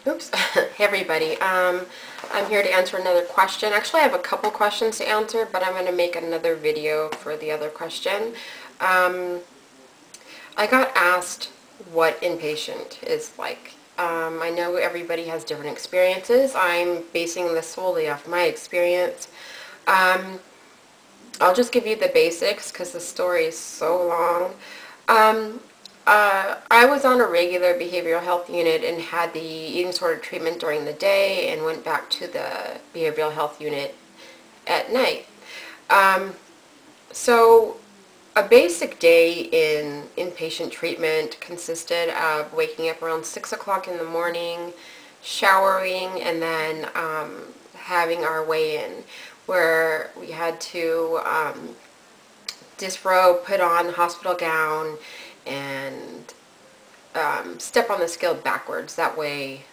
Oops. Hey everybody. I'm here to answer another question. Actually, I have a couple questions to answer, but I'm going to make another video for the other question. Um, I got asked what inpatient is like. I know everybody has different experiences. I'm basing this solely off my experience. Um, I'll just give you the basics because the story is so long. Um, I was on a regular behavioral health unit and had the eating disorder treatment during the day and went back to the behavioral health unit at night. Um, so a basic day in inpatient treatment consisted of waking up around 6 o'clock in the morning, showering, and then having our weigh-in, where we had to disrobe, put on hospital gown, and step on the scale backwards. That way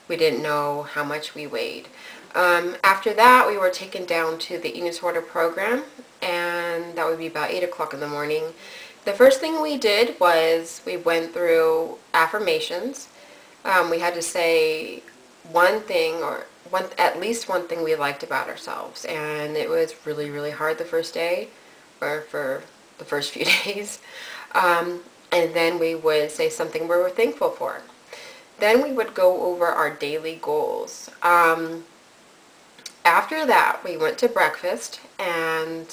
we didn't know how much we weighed. After that, we were taken down to the eating disorder program, and that would be about 8 o'clock in the morning. The first thing we did was we went through affirmations. We had to say one thing, or at least one thing we liked about ourselves, and it was really, really hard the first day, or for the first few days. And then we would say something we were thankful for. Then we would go over our daily goals. After that, we went to breakfast, and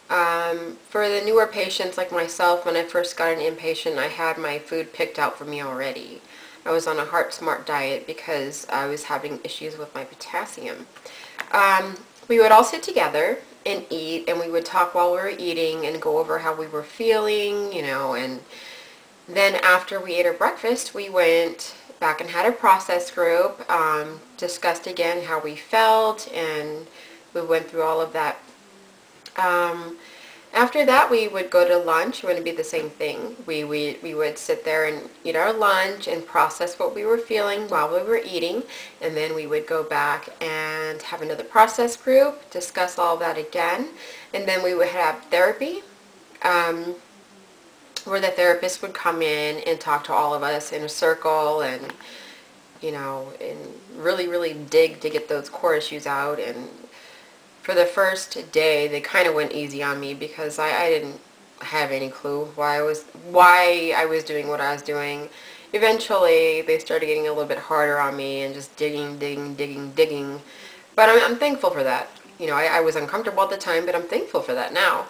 for the newer patients like myself, when I first got an inpatient, I had my food picked out for me already. I was on a Heart Smart diet because I was having issues with my potassium. We would all sit together and eat, and we would talk while we were eating and go over how we were feeling, and then after we ate our breakfast, we went back and had a process group, discussed again how we felt, and we went through all of that. After that, we would go to lunch. It would be the same thing. We would sit there and eat our lunch and process what we were feeling while we were eating, and then we would go back and have another process group, discuss all that again, and then we would have therapy, where the therapist would come in and talk to all of us in a circle, and and really dig to get those core issues out. And for the first day, they kind of went easy on me because I didn't have any clue why I was doing what I was doing. Eventually, they started getting a little bit harder on me and just digging. But I'm thankful for that. I was uncomfortable at the time, but I'm thankful for that now.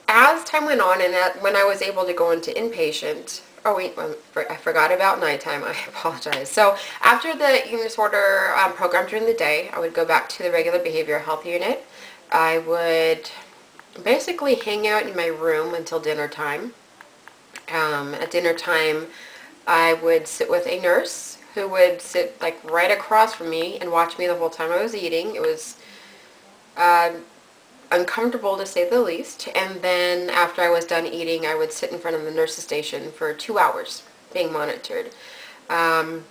As time went on, and when I was able to go into inpatient, oh wait, I forgot about nighttime. I apologize. So after the eating disorder program during the day, I would go back to the regular behavioral health unit. I would basically hang out in my room until dinner time. At dinner time, I would sit with a nurse who would sit like right across from me and watch me the whole time I was eating. It was uncomfortable to say the least. And then after I was done eating, I would sit in front of the nurse's station for 2 hours being monitored. And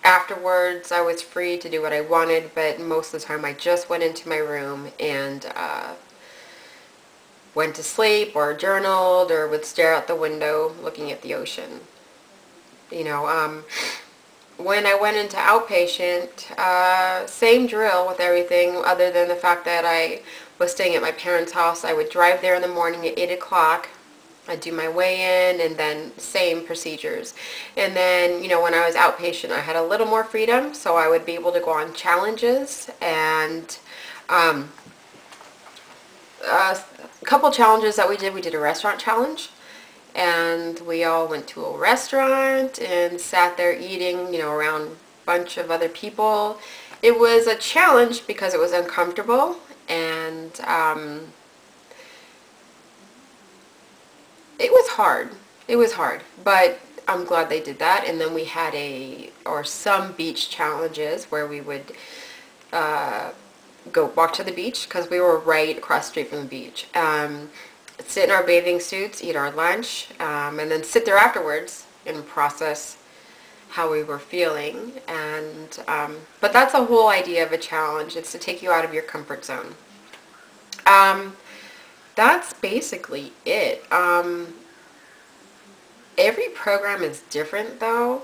afterwards, I was free to do what I wanted, but most of the time I just went into my room and went to sleep or journaled or would stare out the window looking at the ocean. When I went into outpatient, same drill with everything other than the fact that I was staying at my parents' house. I would drive there in the morning at 8 o'clock. I'd do my weigh-in, and then same procedures. And then, when I was outpatient, I had a little more freedom, so I would be able to go on challenges. And a couple challenges that we did a restaurant challenge. And we all went to a restaurant and sat there eating, around a bunch of other people. It was a challenge because it was uncomfortable, and it was hard. It was hard, but I'm glad they did that. And then we had some beach challenges where we would go walk to the beach because we were right across the street from the beach. Sit in our bathing suits, eat our lunch, and then sit there afterwards and process how we were feeling. And but that's the whole idea of a challenge. It's to take you out of your comfort zone. That's basically it. Every program is different though.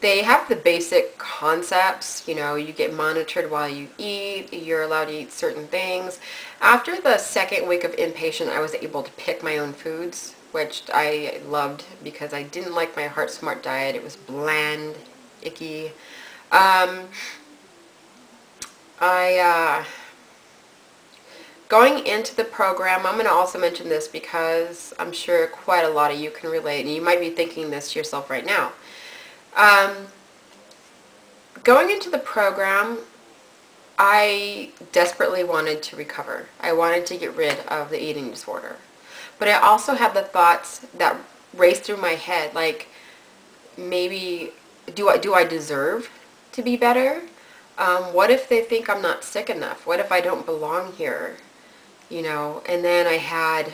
They have the basic concepts, you know, you get monitored while you eat, you're allowed to eat certain things. After the second week of inpatient, I was able to pick my own foods, which I loved because I didn't like my Heart Smart diet. It was bland, icky. Um, I, Going into the program, I'm going to also mention this because I'm sure quite a lot of you can relate, and you might be thinking this to yourself right now. Going into the program, I desperately wanted to recover. I wanted to get rid of the eating disorder. But I also had the thoughts that raced through my head, like, maybe, do I deserve to be better? What if they think I'm not sick enough? What if I don't belong here? You know, and then I had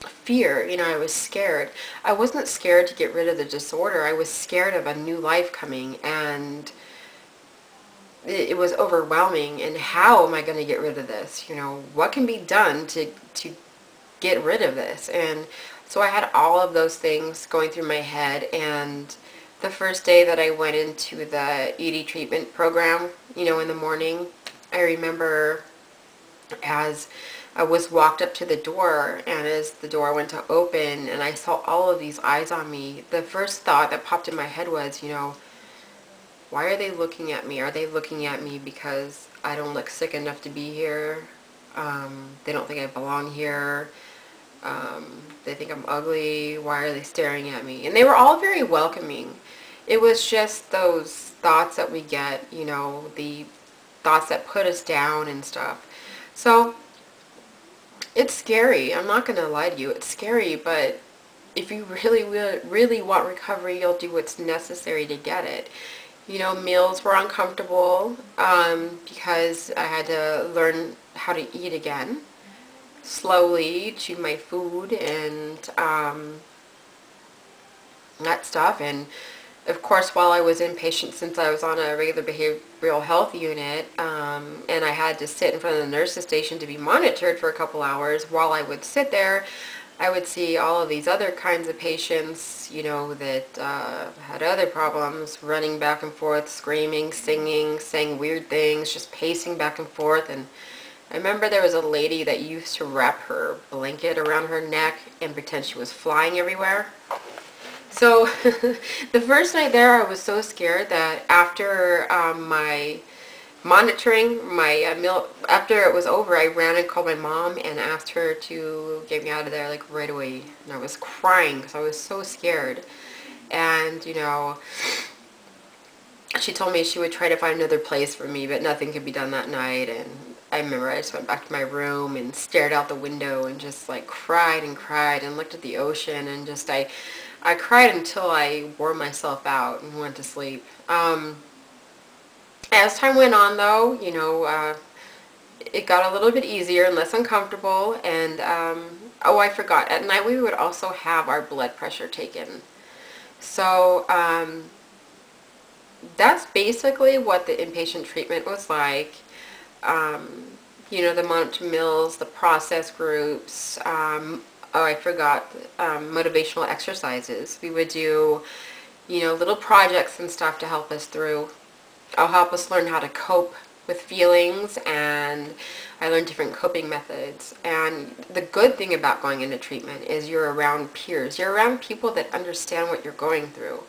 fear, you know, I was scared. I wasn't scared to get rid of the disorder. I was scared of a new life coming, and it was overwhelming. And how am I going to get rid of this? You know, what can be done to get rid of this? And so I had all of those things going through my head. And the first day that I went into the ED treatment program, you know, in the morning, I remember as I was walked up to the door, and as the door went to open and I saw all of these eyes on me, the first thought that popped in my head was, you know, why are they looking at me? Are they looking at me because I don't look sick enough to be here? They don't think I belong here. They think I'm ugly. Why are they staring at me? And they were all very welcoming. It was just those thoughts that we get, you know, the thoughts that put us down and stuff. So it's scary. I'm not going to lie to you. It's scary, but if you really want recovery, you'll do what's necessary to get it. You know, meals were uncomfortable because I had to learn how to eat again, slowly chew my food and that stuff. And of course, while I was inpatient, since I was on a regular behavioral health unit, and I had to sit in front of the nurse's station to be monitored for a couple hours, while I would sit there, I would see all of these other kinds of patients, you know, that had other problems, running back and forth, screaming, singing, saying weird things, just pacing back and forth. And I remember there was a lady that used to wrap her blanket around her neck and pretend she was flying everywhere. So the first night there, I was so scared that after my monitoring, my meal, after it was over, I ran and called my mom and asked her to get me out of there, like, right away. And I was crying because I was so scared. And, you know, she told me she would try to find another place for me, but nothing could be done that night. And I remember I just went back to my room and stared out the window and just, like, cried and looked at the ocean, and just, I cried until I wore myself out and went to sleep. As time went on, though, you know, it got a little bit easier and less uncomfortable. And, oh, I forgot. At night, we would also have our blood pressure taken. So, that's basically what the inpatient treatment was like. You know, the monitor meals, the process groups, oh, I forgot, motivational exercises. We would do, you know, little projects and stuff to help us through. I'll help us learn how to cope with feelings, and I learned different coping methods. And the good thing about going into treatment is you're around peers. You're around people that understand what you're going through.